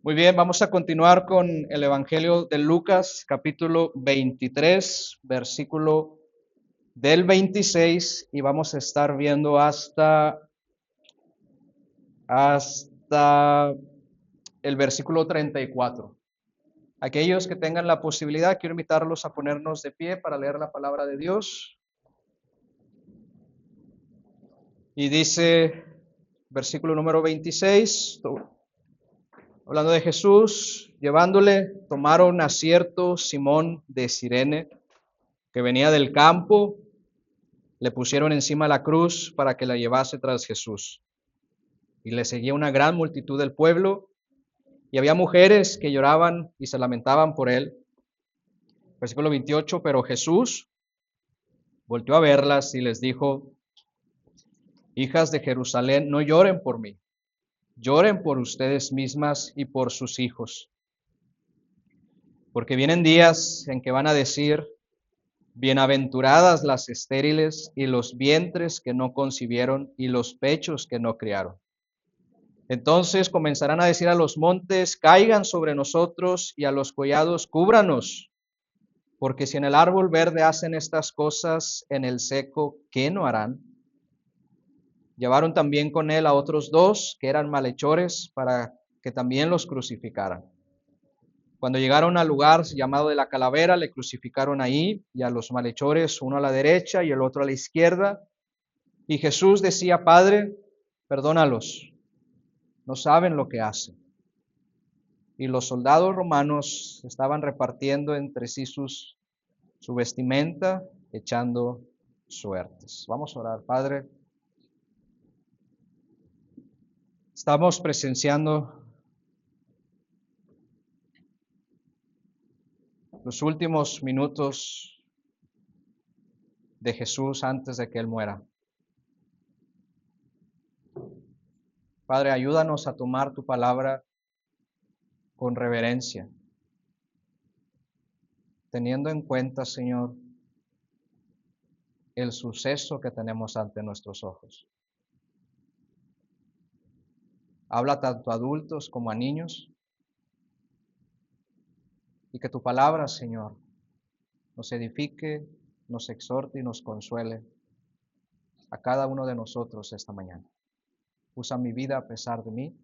Muy bien, vamos a continuar con el Evangelio de Lucas, capítulo 23, versículo del 26, y vamos a estar viendo hasta el versículo 34. Aquellos que tengan la posibilidad, quiero invitarlos a ponernos de pie para leer la palabra de Dios. Y dice, versículo número 26, hablando de Jesús, llevándole, tomaron a cierto Simón de Cirene, que venía del campo, le pusieron encima la cruz para que la llevase tras Jesús. Y le seguía una gran multitud del pueblo, y había mujeres que lloraban y se lamentaban por él. Versículo 28, pero Jesús volteó a verlas y les dijo: hijas de Jerusalén, no lloren por mí, lloren por ustedes mismas y por sus hijos. Porque vienen días en que van a decir: bienaventuradas las estériles y los vientres que no concibieron y los pechos que no criaron. Entonces comenzarán a decir a los montes: caigan sobre nosotros, y a los collados: cúbranos. Porque si en el árbol verde hacen estas cosas, en el seco, ¿qué no harán? Llevaron también con él a otros dos que eran malhechores, para que también los crucificaran. Cuando llegaron al lugar llamado de la Calavera, le crucificaron ahí, y a los malhechores, uno a la derecha y el otro a la izquierda. Y Jesús decía: Padre, perdónalos, no saben lo que hacen. Y los soldados romanos estaban repartiendo entre sí su vestimenta, echando suertes. Vamos a orar. Padre, estamos presenciando los últimos minutos de Jesús antes de que Él muera. Padre, ayúdanos a tomar tu palabra con reverencia, teniendo en cuenta, Señor, el suceso que tenemos ante nuestros ojos. Habla tanto a adultos como a niños, y que tu palabra, Señor, nos edifique, nos exhorte y nos consuele a cada uno de nosotros esta mañana. Usa mi vida a pesar de mí,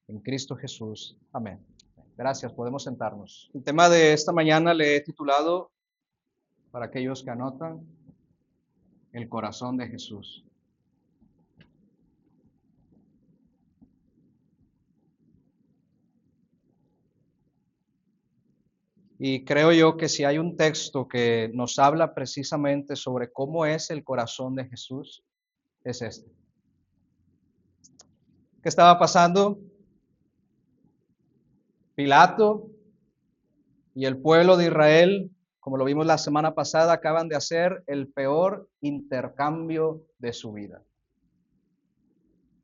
en Cristo Jesús. Amén. Gracias, podemos sentarnos. El tema de esta mañana le he titulado, para aquellos que anotan, el corazón de Jesús. Y creo yo que si hay un texto que nos habla precisamente sobre cómo es el corazón de Jesús, es este. ¿Qué estaba pasando? Pilato y el pueblo de Israel, como lo vimos la semana pasada, acaban de hacer el peor intercambio de su vida.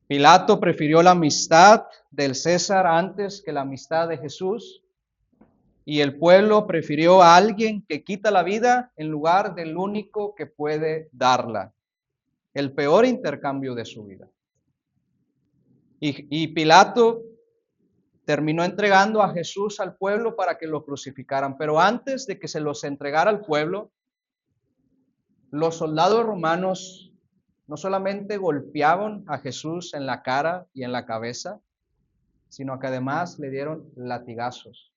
Pilato prefirió la amistad del César antes que la amistad de Jesús, y el pueblo prefirió a alguien que quita la vida en lugar del único que puede darla. El peor intercambio de su vida. Y Pilato terminó entregando a Jesús al pueblo para que lo crucificaran, pero antes de que se los entregara al pueblo, los soldados romanos no solamente golpeaban a Jesús en la cara y en la cabeza, sino que además le dieron latigazos,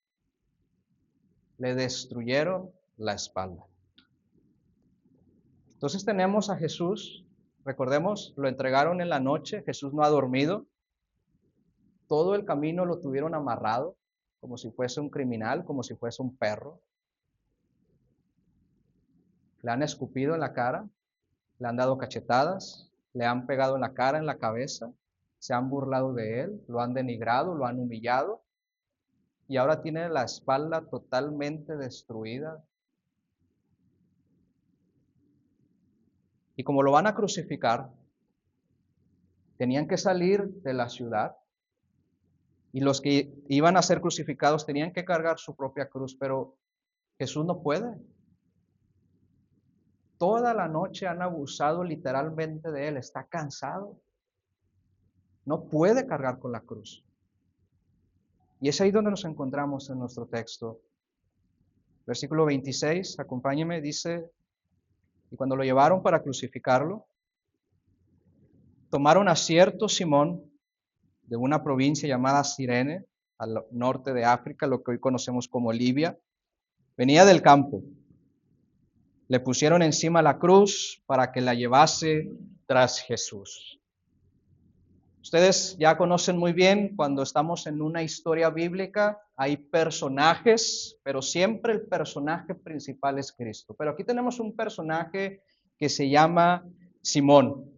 le destruyeron la espalda. Entonces tenemos a Jesús, recordemos, lo entregaron en la noche, Jesús no ha dormido, todo el camino lo tuvieron amarrado, como si fuese un criminal, como si fuese un perro. Le han escupido en la cara, le han dado cachetadas, le han pegado en la cara, en la cabeza, se han burlado de él, lo han denigrado, lo han humillado, y ahora tiene la espalda totalmente destruida. Y como lo van a crucificar, tenían que salir de la ciudad, y los que iban a ser crucificados tenían que cargar su propia cruz, pero Jesús no puede. Toda la noche han abusado literalmente de él, está cansado. No puede cargar con la cruz. Y es ahí donde nos encontramos en nuestro texto. Versículo 26, acompáñeme, dice, y cuando lo llevaron para crucificarlo, tomaron a cierto Simón de una provincia llamada Cirene, al norte de África, lo que hoy conocemos como Libia. Venía del campo. Le pusieron encima la cruz para que la llevase tras Jesús. Ustedes ya conocen muy bien, cuando estamos en una historia bíblica, hay personajes, pero siempre el personaje principal es Cristo. Pero aquí tenemos un personaje que se llama Simón.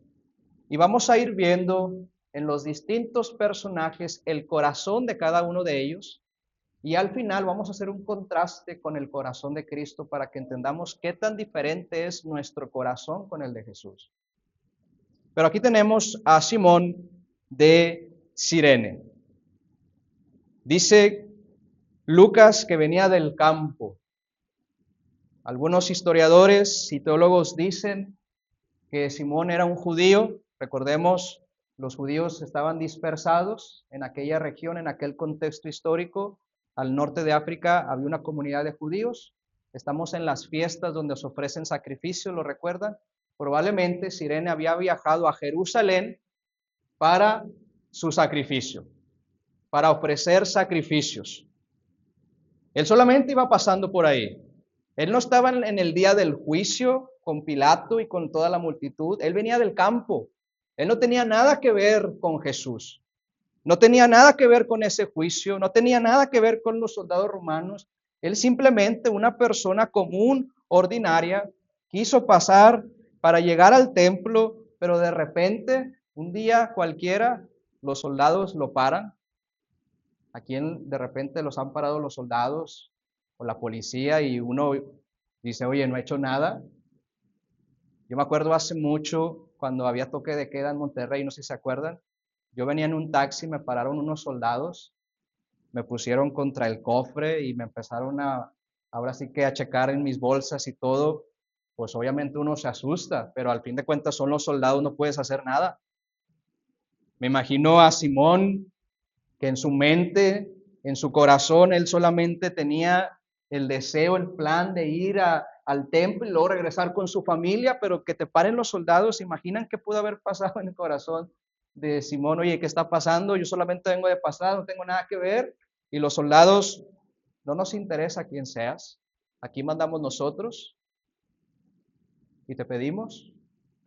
Y vamos a ir viendo en los distintos personajes el corazón de cada uno de ellos. Y al final vamos a hacer un contraste con el corazón de Cristo para que entendamos qué tan diferente es nuestro corazón con el de Jesús. Pero aquí tenemos a Simón de Cirene. Dice Lucas que venía del campo. Algunos historiadores y teólogos dicen que Simón era un judío. Recordemos, los judíos estaban dispersados en aquella región, en aquel contexto histórico. Al norte de África había una comunidad de judíos. Estamos en las fiestas donde se ofrecen sacrificios, ¿lo recuerdan? Probablemente Cirene había viajado a Jerusalén para su sacrificio, para ofrecer sacrificios. Él solamente iba pasando por ahí. Él no estaba en el día del juicio con Pilato y con toda la multitud. Él venía del campo. Él no tenía nada que ver con Jesús. No tenía nada que ver con ese juicio. No tenía nada que ver con los soldados romanos. Él simplemente, una persona común, ordinaria, quiso pasar para llegar al templo, pero de repente, un día cualquiera, los soldados lo paran. ¿A quién de repente los han parado los soldados o la policía y uno dice, oye, no he hecho nada? Yo me acuerdo hace mucho cuando había toque de queda en Monterrey, no sé si se acuerdan. Yo venía en un taxi, me pararon unos soldados, me pusieron contra el cofre y me empezaron ahora sí que a checar en mis bolsas y todo. Pues obviamente uno se asusta, pero al fin de cuentas son los soldados, no puedes hacer nada. Me imagino a Simón, que en su mente, en su corazón, él solamente tenía el deseo, el plan de ir al templo y luego regresar con su familia, pero que te paren los soldados. ¿Imaginan qué pudo haber pasado en el corazón de Simón? Oye, ¿qué está pasando? Yo solamente vengo de pasar, no tengo nada que ver. Y los soldados, no nos interesa quién seas, aquí mandamos nosotros y te pedimos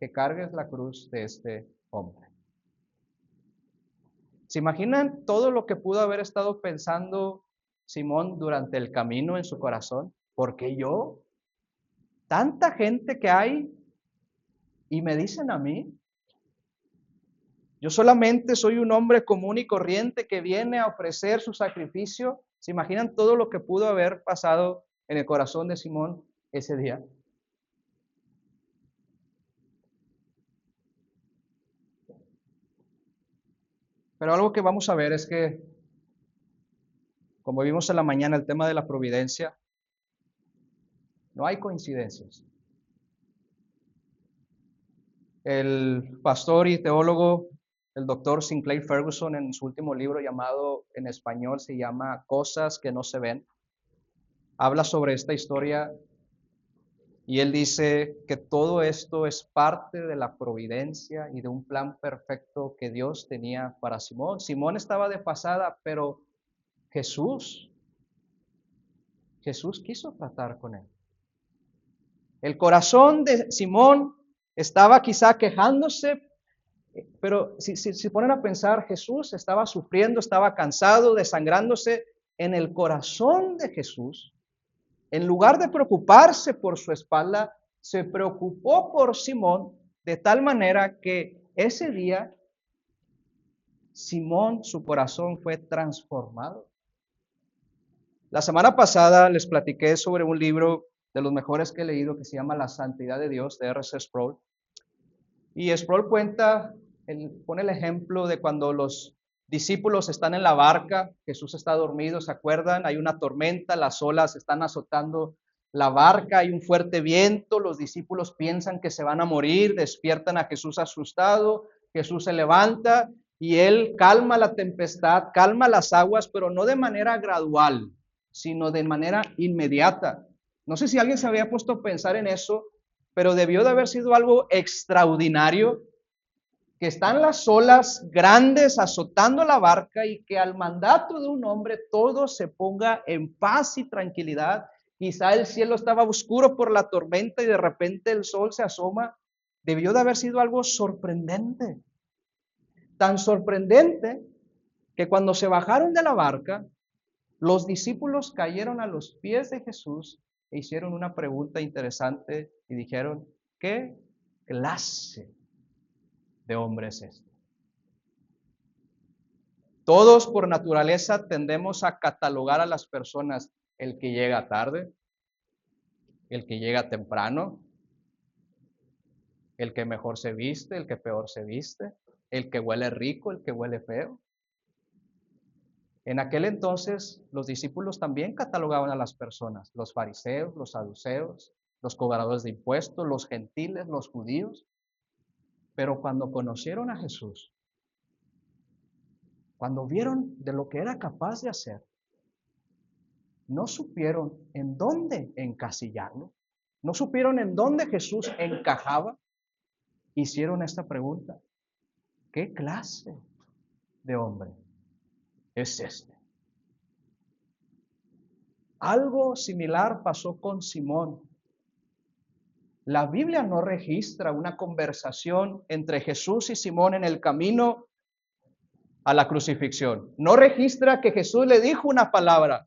que cargues la cruz de este hombre. ¿Se imaginan todo lo que pudo haber estado pensando Simón durante el camino en su corazón? ¿Por qué yo? Tanta gente que hay y me dicen a mí. Yo solamente soy un hombre común y corriente que viene a ofrecer su sacrificio. ¿Se imaginan todo lo que pudo haber pasado en el corazón de Simón ese día? Pero algo que vamos a ver es que, como vimos en la mañana, el tema de la providencia, no hay coincidencias. El pastor y teólogo, el doctor Sinclair Ferguson, en su último libro llamado, en español se llama Cosas que no se ven, habla sobre esta historia y él dice que todo esto es parte de la providencia y de un plan perfecto que Dios tenía para Simón. Simón estaba de pasada, pero Jesús quiso tratar con él. El corazón de Simón estaba quizá quejándose, pero si ponen a pensar, Jesús estaba sufriendo, estaba cansado, desangrándose. En el corazón de Jesús, en lugar de preocuparse por su espalda, se preocupó por Simón de tal manera que ese día Simón, su corazón fue transformado. La semana pasada les platiqué sobre un libro de los mejores que he leído que se llama La Santidad de Dios, de R.C. Sproul. Y Sproul pone el ejemplo de cuando los discípulos están en la barca, Jesús está dormido, ¿se acuerdan? Hay una tormenta, las olas están azotando la barca, hay un fuerte viento, los discípulos piensan que se van a morir, despiertan a Jesús asustado, Jesús se levanta y Él calma la tempestad, calma las aguas, pero no de manera gradual, sino de manera inmediata. No sé si alguien se había puesto a pensar en eso, pero debió de haber sido algo extraordinario, que están las olas grandes azotando la barca y que al mandato de un hombre todo se ponga en paz y tranquilidad. Quizá el cielo estaba oscuro por la tormenta y de repente el sol se asoma. Debió de haber sido algo sorprendente. Tan sorprendente que cuando se bajaron de la barca, los discípulos cayeron a los pies de Jesús e hicieron una pregunta interesante y dijeron, ¿qué clase de hombre es este? Todos por naturaleza tendemos a catalogar a las personas, el que llega tarde, el que llega temprano, el que mejor se viste, el que peor se viste, el que huele rico, el que huele feo. En aquel entonces los discípulos también catalogaban a las personas, los fariseos, los saduceos, los cobradores de impuestos, los gentiles, los judíos. Pero cuando conocieron a Jesús, cuando vieron de lo que era capaz de hacer, no supieron en dónde encasillarlo, no supieron en dónde Jesús encajaba, hicieron esta pregunta: ¿qué clase de hombre es este? Algo similar pasó con Simón. La Biblia no registra una conversación entre Jesús y Simón en el camino a la crucifixión. No registra que Jesús le dijo una palabra.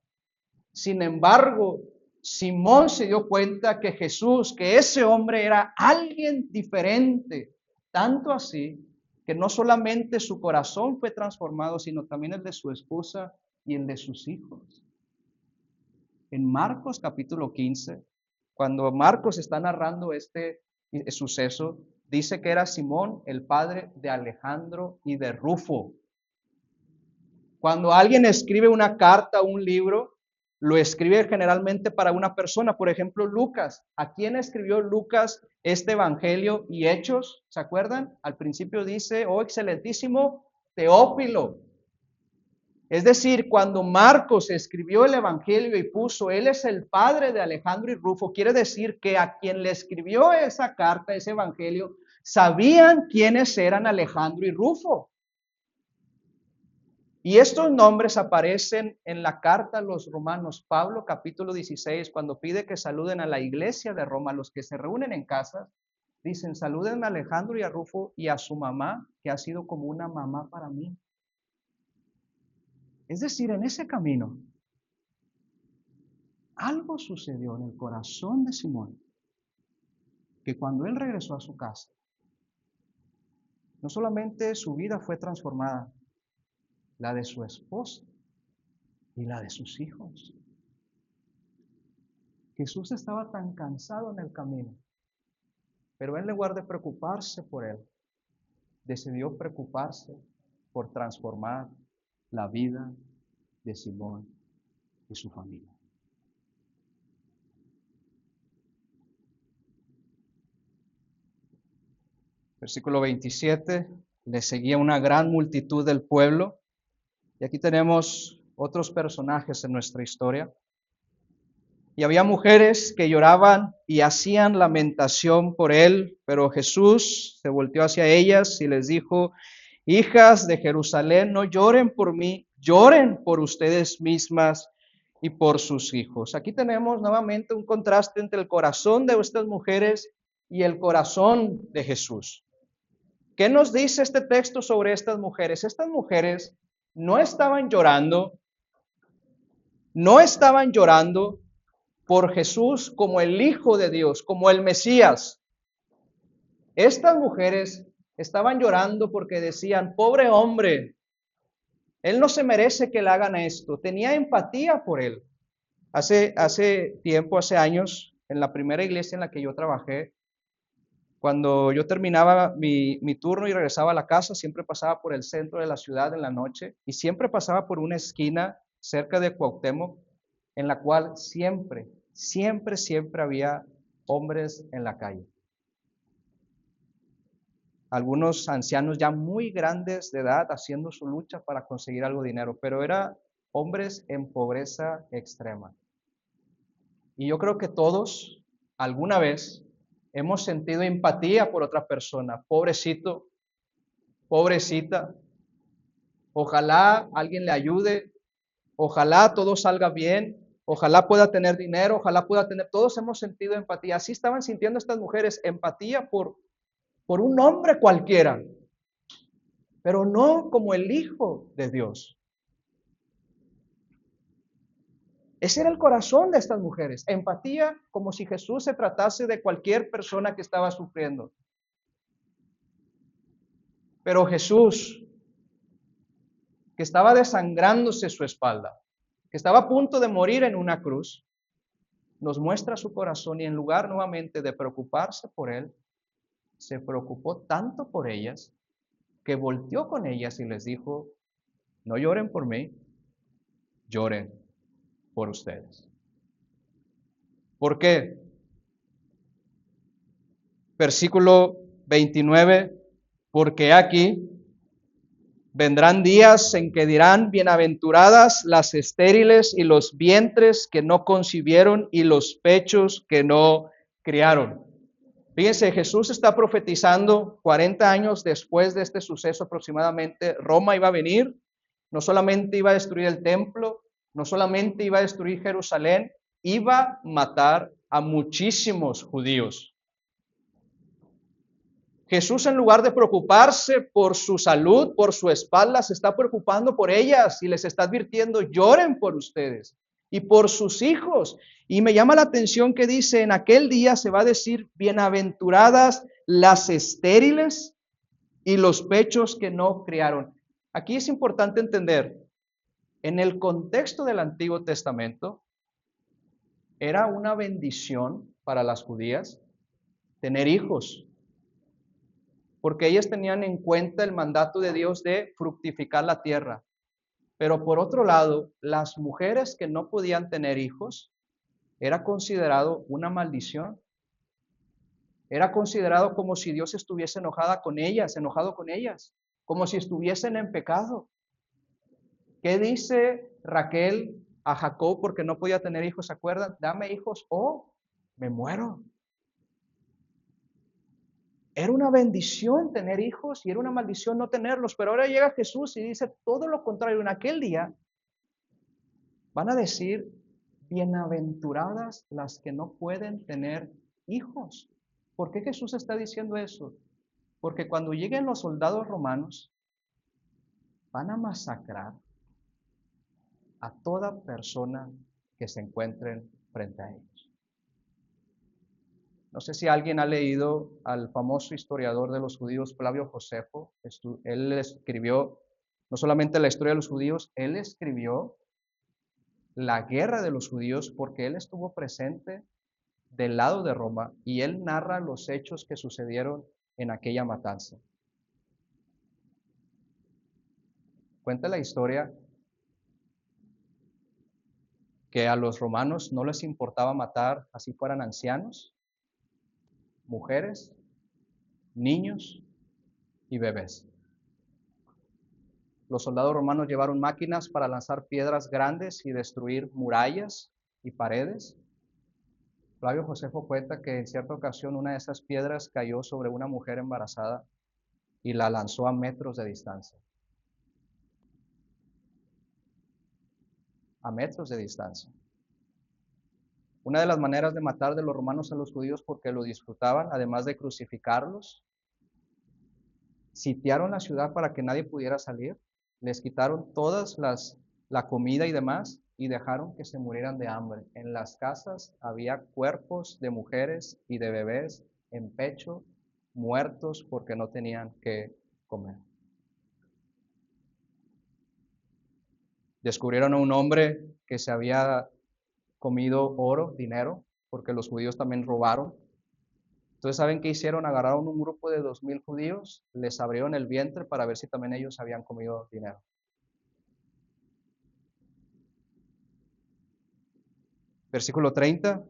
Sin embargo, Simón se dio cuenta que Jesús, que ese hombre era alguien diferente, tanto así que no solamente su corazón fue transformado, sino también el de su esposa y el de sus hijos. En Marcos capítulo 15, cuando Marcos está narrando este suceso, dice que era Simón el padre de Alejandro y de Rufo. Cuando alguien escribe una carta o un libro, lo escribe generalmente para una persona. Por ejemplo, Lucas. ¿A quién escribió Lucas este evangelio y Hechos? ¿Se acuerdan? Al principio dice, oh excelentísimo Teófilo. Es decir, cuando Marcos escribió el evangelio y puso, él es el padre de Alejandro y Rufo, quiere decir que a quien le escribió esa carta, ese evangelio, sabían quiénes eran Alejandro y Rufo. Y estos nombres aparecen en la carta a los romanos, Pablo capítulo 16, cuando pide que saluden a la iglesia de Roma, los que se reúnen en casas, dicen, saluden a Alejandro y a Rufo y a su mamá, que ha sido como una mamá para mí. Es decir, en ese camino, algo sucedió en el corazón de Simón, que cuando él regresó a su casa, no solamente su vida fue transformada, la de su esposa y la de sus hijos. Jesús estaba tan cansado en el camino, pero en lugar de preocuparse por él, decidió preocuparse por transformar la vida de Simón y su familia. Versículo 27, le seguía una gran multitud del pueblo. Y aquí tenemos otros personajes en nuestra historia. Y había mujeres que lloraban y hacían lamentación por él, pero Jesús se volteó hacia ellas y les dijo, hijas de Jerusalén, no lloren por mí, lloren por ustedes mismas y por sus hijos. Aquí tenemos nuevamente un contraste entre el corazón de estas mujeres y el corazón de Jesús. ¿Qué nos dice este texto sobre estas mujeres? Estas mujeres no estaban llorando por Jesús como el Hijo de Dios, como el Mesías. Estas mujeres estaban llorando porque decían, pobre hombre, él no se merece que le hagan esto. Tenía empatía por él. Hace años, en la primera iglesia en la que yo trabajé, cuando yo terminaba mi turno y regresaba a la casa, siempre pasaba por el centro de la ciudad en la noche y siempre pasaba por una esquina cerca de Cuauhtémoc, en la cual siempre había hombres en la calle. algunos ancianos ya muy grandes de edad haciendo su lucha para conseguir algo de dinero, pero eran hombres en pobreza extrema. Y yo creo que todos, alguna vez, hemos sentido empatía por otra persona. Pobrecito, pobrecita, ojalá alguien le ayude, ojalá todo salga bien, ojalá pueda tener dinero, ojalá pueda tener, todos hemos sentido empatía. Así estaban sintiendo estas mujeres, empatía por un hombre cualquiera, pero no como el Hijo de Dios. Ese era el corazón de estas mujeres, empatía como si Jesús se tratase de cualquier persona que estaba sufriendo. Pero Jesús, que estaba desangrándose su espalda, que estaba a punto de morir en una cruz, nos muestra su corazón y en lugar nuevamente de preocuparse por él, se preocupó tanto por ellas que volteó con ellas y les dijo, no lloren por mí, lloren por ustedes. ¿Por qué? Versículo 29, porque aquí vendrán días en que dirán, bienaventuradas las estériles y los vientres que no concibieron y los pechos que no criaron. Fíjense, Jesús está profetizando 40 años después de este suceso aproximadamente. Roma iba a venir, no solamente iba a destruir el templo, no solamente iba a destruir Jerusalén, iba a matar a muchísimos judíos. Jesús, en lugar de preocuparse por su salud, por su espalda, se está preocupando por ellas y les está advirtiendo, lloren por ustedes y por sus hijos. Y me llama la atención que dice, en aquel día se va a decir, bienaventuradas las estériles y los pechos que no criaron. Aquí es importante entender, en el contexto del Antiguo Testamento, era una bendición para las judías tener hijos, porque ellas tenían en cuenta el mandato de Dios de fructificar la tierra. Pero por otro lado, las mujeres que no podían tener hijos, era considerado una maldición. Era considerado como si Dios estuviese enojado con ellas, como si estuviesen en pecado. ¿Qué dice Raquel a Jacob porque no podía tener hijos? ¿Se acuerdan? Dame hijos o me muero. Era una bendición tener hijos y era una maldición no tenerlos, pero ahora llega Jesús y dice todo lo contrario. En aquel día van a decir, bienaventuradas las que no pueden tener hijos. ¿Por qué Jesús está diciendo eso? Porque cuando lleguen los soldados romanos, van a masacrar a toda persona que se encuentren frente a ellos. No sé si alguien ha leído al famoso historiador de los judíos, Flavio Josefo. Él escribió no solamente la historia de los judíos, él escribió la guerra de los judíos porque él estuvo presente del lado de Roma y él narra los hechos que sucedieron en aquella matanza. Cuenta la historia que a los romanos no les importaba matar así fueran ancianos, mujeres, niños y bebés. Los soldados romanos llevaron máquinas para lanzar piedras grandes y destruir murallas y paredes. Flavio Josefo cuenta que en cierta ocasión una de esas piedras cayó sobre una mujer embarazada y la lanzó a metros de distancia. A metros de distancia. Una de las maneras de matar de los romanos a los judíos porque lo disfrutaban, además de crucificarlos, sitiaron la ciudad para que nadie pudiera salir, les quitaron todas la comida y demás y dejaron que se murieran de hambre. En las casas había cuerpos de mujeres y de bebés en pecho, muertos porque no tenían que comer. Descubrieron a un hombre que se había comido oro, dinero, porque los judíos también robaron. Entonces, ¿saben qué hicieron? Agarraron un grupo de 2000 judíos, les abrieron el vientre para ver si también ellos habían comido dinero. Versículo 30.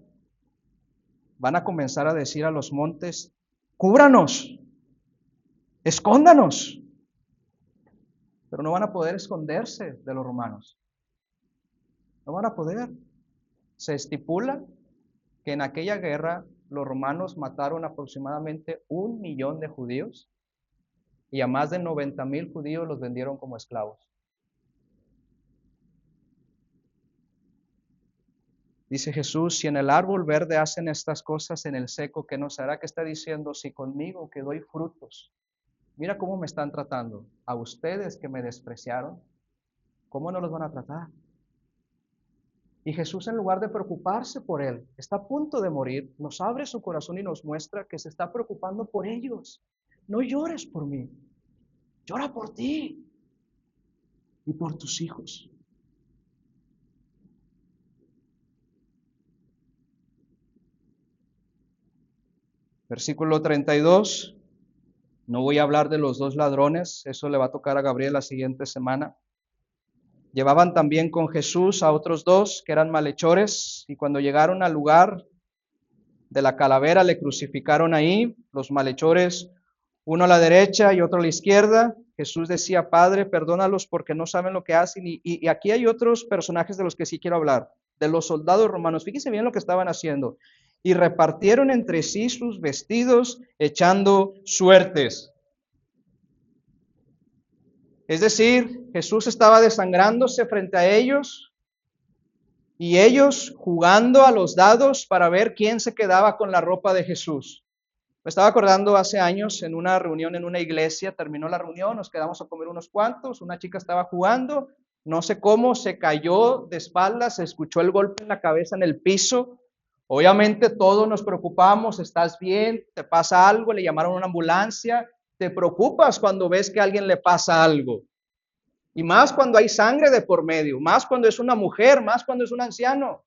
Van a comenzar a decir a los montes, cúbranos. escóndanos. Pero no van a poder esconderse de los romanos. No van a poder. Se estipula que en aquella guerra los romanos mataron aproximadamente 1 millón de judíos y a más de 90,000 judíos los vendieron como esclavos. Dice Jesús, si en el árbol verde hacen estas cosas, en el seco, ¿qué nos hará? ¿Qué está diciendo? Si conmigo que doy frutos. Mira cómo me están tratando. A ustedes que me despreciaron, ¿cómo no los van a tratar? Y Jesús, en lugar de preocuparse por él, está a punto de morir, nos abre su corazón y nos muestra que se está preocupando por ellos. No llores por mí, llora por ti y por tus hijos. Versículo 32. No voy a hablar de los 2 ladrones, eso le va a tocar a Gabriel la siguiente semana. Llevaban también con Jesús a otros 2 que eran malhechores, y cuando llegaron al lugar de la calavera le crucificaron ahí, los malhechores, uno a la derecha y otro a la izquierda. Jesús decía, Padre, perdónalos porque no saben lo que hacen. Y aquí hay otros personajes de los que sí quiero hablar, de los soldados romanos. Fíjense bien lo que estaban haciendo. Y repartieron entre sí sus vestidos, echando suertes. Es decir, Jesús estaba desangrándose frente a ellos y ellos jugando a los dados para ver quién se quedaba con la ropa de Jesús. Me estaba acordando hace años en una reunión en una iglesia, terminó la reunión, nos quedamos a comer unos cuantos, una chica estaba jugando, no sé cómo, se cayó de espaldas, se escuchó el golpe en la cabeza en el piso. Obviamente todos nos preocupamos, ¿estás bien? ¿Te pasa algo? ¿Le llamaron a una ambulancia? Te preocupas cuando ves que a alguien le pasa algo. Y más cuando hay sangre de por medio, más cuando es una mujer, más cuando es un anciano.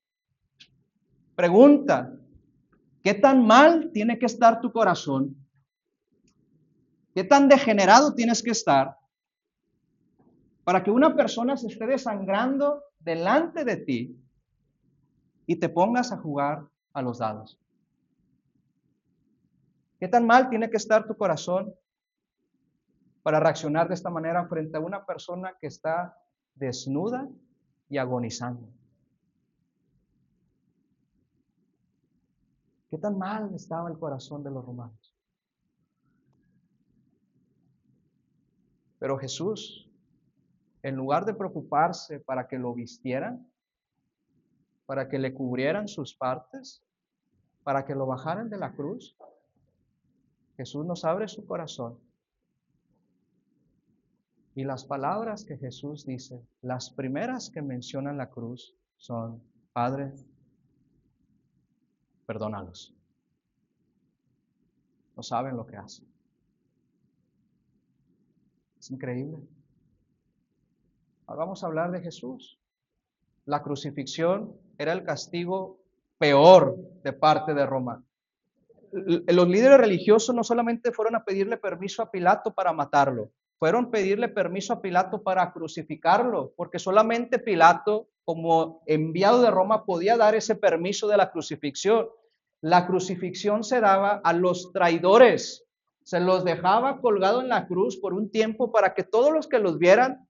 Pregunta, ¿qué tan mal tiene que estar tu corazón? ¿Qué tan degenerado tienes que estar para que una persona se esté desangrando delante de ti y te pongas a jugar a los dados? ¿Qué tan mal tiene que estar tu corazón para reaccionar de esta manera frente a una persona que está desnuda y agonizando? ¿Qué tan mal estaba el corazón de los romanos? Pero Jesús, en lugar de preocuparse para que lo vistieran, para que le cubrieran sus partes, para que lo bajaran de la cruz, Jesús nos abre su corazón. Y las palabras que Jesús dice, las primeras que mencionan la cruz son, Padre, perdónalos. No saben lo que hacen. Es increíble. Ahora vamos a hablar de Jesús. La crucifixión era el castigo peor de parte de Roma. Los líderes religiosos no solamente fueron a pedirle permiso a Pilato para matarlo, fueron a pedirle permiso a Pilato para crucificarlo, porque solamente Pilato, como enviado de Roma, podía dar ese permiso de la crucifixión. La crucifixión se daba a los traidores, se los dejaba colgado en la cruz por un tiempo para que todos los que los vieran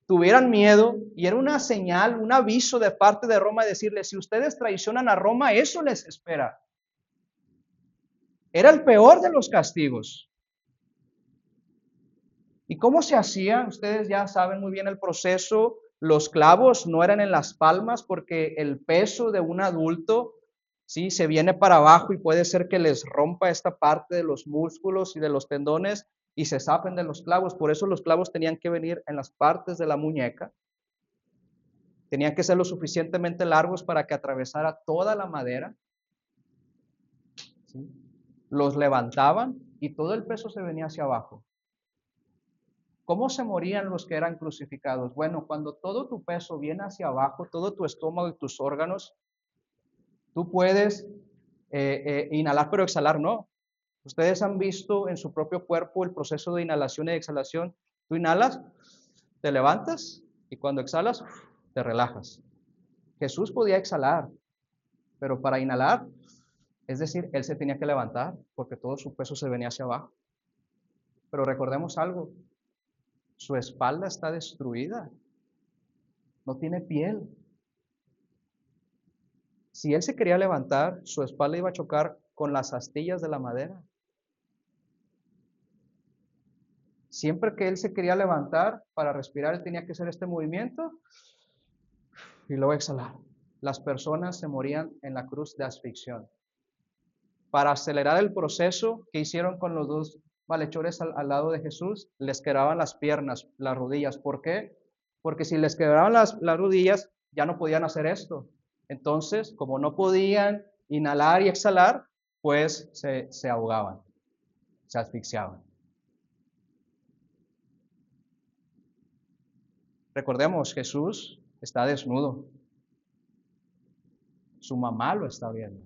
tuvieran miedo, y era una señal, un aviso de parte de Roma de decirles, si ustedes traicionan a Roma, eso les espera. Era el peor de los castigos. ¿Y cómo se hacía? Ustedes ya saben muy bien el proceso. Los clavos no eran en las palmas porque el peso de un adulto, sí, se viene para abajo y puede ser que les rompa esta parte de los músculos y de los tendones y se zafen de los clavos. Por eso los clavos tenían que venir en las partes de la muñeca. Tenían que ser lo suficientemente largos para que atravesara toda la madera. ¿Sí? Los levantaban y todo el peso se venía hacia abajo. ¿Cómo se morían los que eran crucificados? Bueno, cuando todo tu peso viene hacia abajo, todo tu estómago y tus órganos, tú puedes inhalar pero exhalar no. Ustedes han visto en su propio cuerpo el proceso de inhalación y exhalación. Tú inhalas, te levantas y cuando exhalas, te relajas. Jesús podía exhalar, pero para inhalar, es decir, él se tenía que levantar porque todo su peso se venía hacia abajo. Pero recordemos algo, su espalda está destruida, no tiene piel. Si él se quería levantar, su espalda iba a chocar con las astillas de la madera. Siempre que él se quería levantar para respirar, él tenía que hacer este movimiento y luego exhalar. Las personas se morían en la cruz de asfixión. Para acelerar el proceso, que hicieron con los dos malhechores al lado de Jesús? Les quebraban las piernas, las rodillas. ¿Por qué? Porque si les quebraban las rodillas, ya no podían hacer esto. Entonces, como no podían inhalar y exhalar, pues se ahogaban, se asfixiaban. Recordemos, Jesús está desnudo. Su mamá lo está viendo.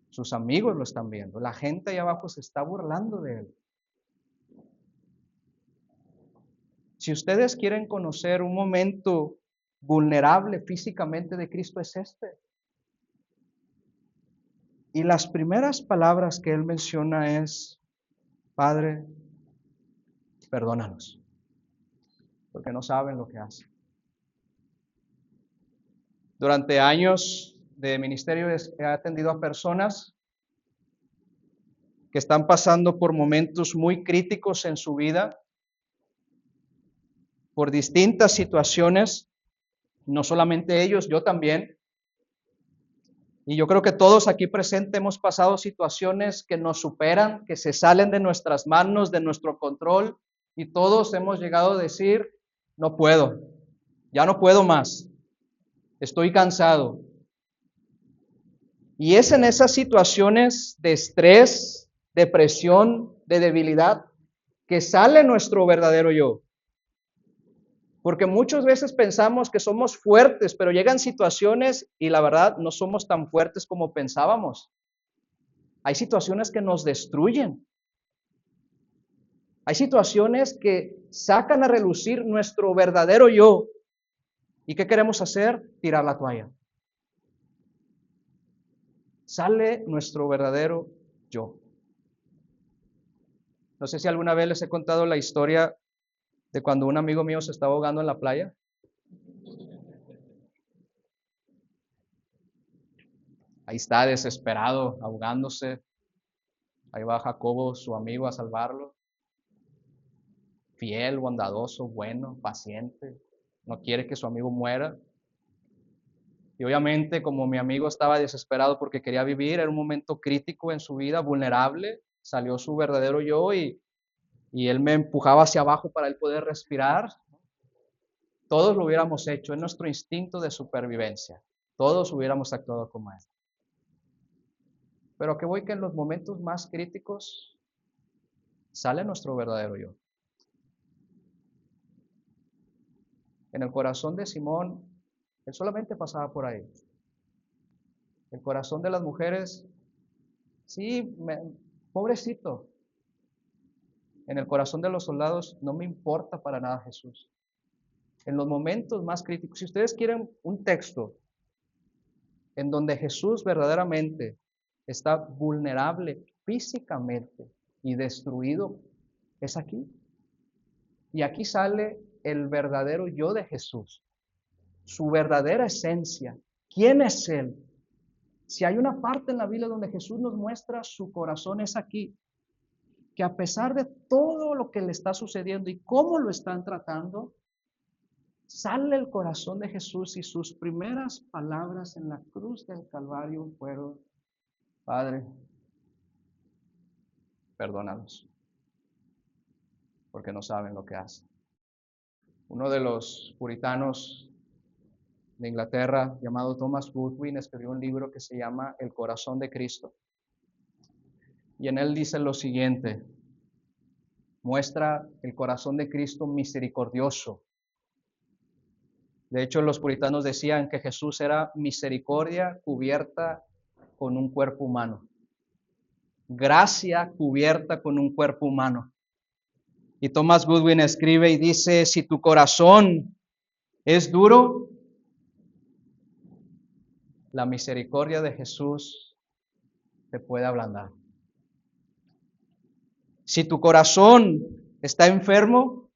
Sus amigos lo están viendo. La gente ahí abajo se está burlando de él. Si ustedes quieren conocer un momento vulnerable físicamente de Cristo, es este. Y las primeras palabras que él menciona es: Padre, perdónanos, porque no saben lo que hacen. Durante años de ministerio he atendido a personas que están pasando por momentos muy críticos en su vida, por distintas situaciones, no solamente ellos, yo también. Y yo creo que todos aquí presentes hemos pasado situaciones que nos superan, que se salen de nuestras manos, de nuestro control, y todos hemos llegado a decir: no puedo, ya no puedo más, estoy cansado. Y es en esas situaciones de estrés, depresión, de debilidad, que sale nuestro verdadero yo. Porque muchas veces pensamos que somos fuertes, pero llegan situaciones y la verdad no somos tan fuertes como pensábamos. Hay situaciones que nos destruyen. Hay situaciones que sacan a relucir nuestro verdadero yo. ¿Y qué queremos hacer? Tirar la toalla. Sale nuestro verdadero yo. No sé si alguna vez les he contado la historia de cuando un amigo mío se estaba ahogando en la playa. Ahí está desesperado, ahogándose. Ahí va Jacobo, su amigo, a salvarlo. Fiel, bondadoso, bueno, paciente. No quiere que su amigo muera. Y obviamente, como mi amigo estaba desesperado porque quería vivir, era un momento crítico en su vida, vulnerable, salió su verdadero yo y él me empujaba hacia abajo para él poder respirar. Todos lo hubiéramos hecho, es nuestro instinto de supervivencia. Todos hubiéramos actuado como él. Pero que voy que en los momentos más críticos sale nuestro verdadero yo. En el corazón de Simón, él solamente pasaba por ahí. El corazón de las mujeres, sí, pobrecito. En el corazón de los soldados, no me importa para nada Jesús. En los momentos más críticos, si ustedes quieren un texto en donde Jesús verdaderamente está vulnerable físicamente y destruido, es aquí. Y aquí sale el verdadero yo de Jesús, su verdadera esencia. ¿Quién es Él? Si hay una parte en la Biblia donde Jesús nos muestra su corazón, es aquí. Que a pesar de todo lo que le está sucediendo y cómo lo están tratando, sale el corazón de Jesús y sus primeras palabras en la cruz del Calvario fueron: Padre, perdónalos, porque no saben lo que hacen. Uno de los puritanos de Inglaterra, llamado Thomas Goodwin, escribió un libro que se llama El corazón de Cristo. Y en él dice lo siguiente: muestra el corazón de Cristo misericordioso. De hecho, los puritanos decían que Jesús era misericordia cubierta con un cuerpo humano. Gracia cubierta con un cuerpo humano. Y Thomas Goodwin escribe y dice: si tu corazón es duro, la misericordia de Jesús te puede ablandar. Si tu corazón está enfermo,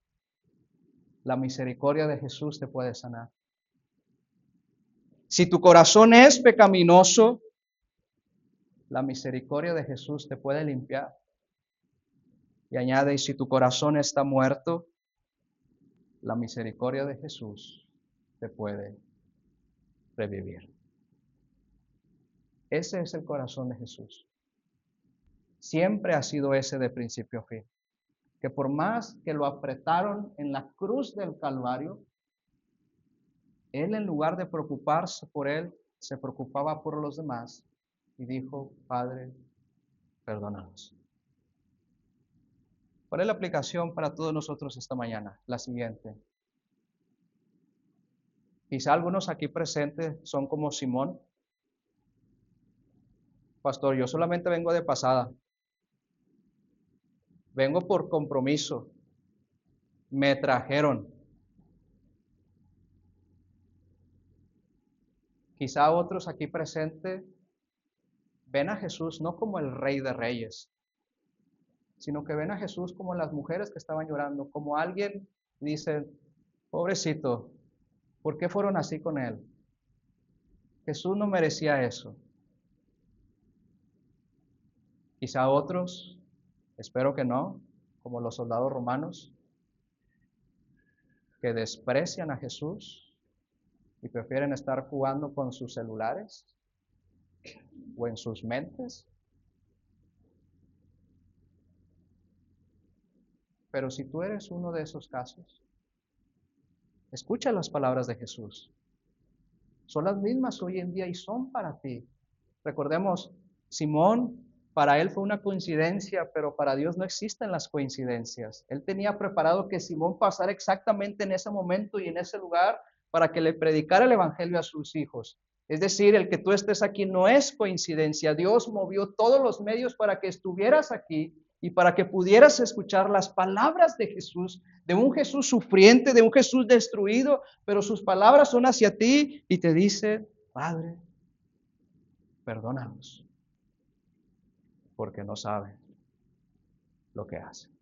la misericordia de Jesús te puede sanar. Si tu corazón es pecaminoso, la misericordia de Jesús te puede limpiar. Y añade, y si tu corazón está muerto, la misericordia de Jesús te puede revivir. Ese es el corazón de Jesús. Siempre ha sido ese de principio a fin. Que por más que lo apretaron en la cruz del Calvario, Él, en lugar de preocuparse por Él, se preocupaba por los demás y dijo: Padre, perdónanos. ¿Cuál es la aplicación para todos nosotros esta mañana? La siguiente. Quizá algunos aquí presentes son como Simón. Pastor, yo solamente vengo de pasada. Vengo por compromiso. Me trajeron. Quizá otros aquí presentes ven a Jesús no como el Rey de Reyes, sino que ven a Jesús como las mujeres que estaban llorando, como alguien dice: pobrecito, ¿por qué fueron así con él? Jesús no merecía eso. Quizá otros, espero que no, como los soldados romanos, que desprecian a Jesús y prefieren estar jugando con sus celulares o en sus mentes. Pero si tú eres uno de esos casos, escucha las palabras de Jesús. Son las mismas hoy en día y son para ti. Recordemos, Simón, para él fue una coincidencia, pero para Dios no existen las coincidencias. Él tenía preparado que Simón pasara exactamente en ese momento y en ese lugar para que le predicara el evangelio a sus hijos. Es decir, el que tú estés aquí no es coincidencia. Dios movió todos los medios para que estuvieras aquí y para que pudieras escuchar las palabras de Jesús, de un Jesús sufriente, de un Jesús destruido, pero sus palabras son hacia ti y te dice: Padre, perdónanos, porque no saben lo que hacen.